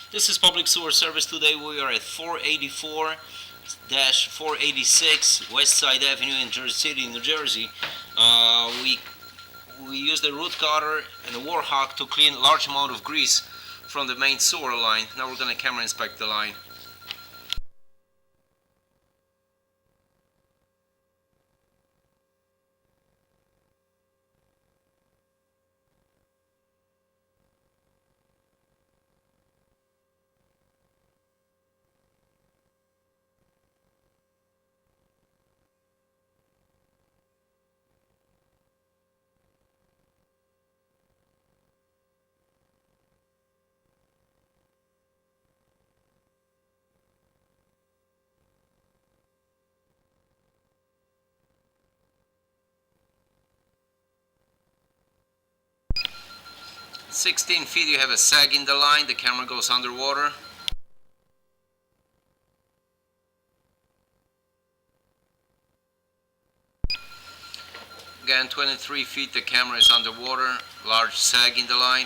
This is Public Sewer Service. Today we are at 484-486 West Side Avenue in Jersey City, New Jersey. We use the root cutter and the war hawk to clean a large amount of grease from the main sewer line. Now we're going to camera inspect the line. At 16 feet you have a sag in the line, the camera goes underwater. Again, 23 feet the camera is underwater, large sag in the line.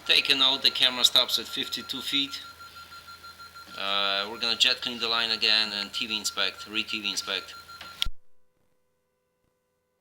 Take a note, the camera stops at 52 feet. We're gonna jet clean the line again and TV inspect, re-TV inspect.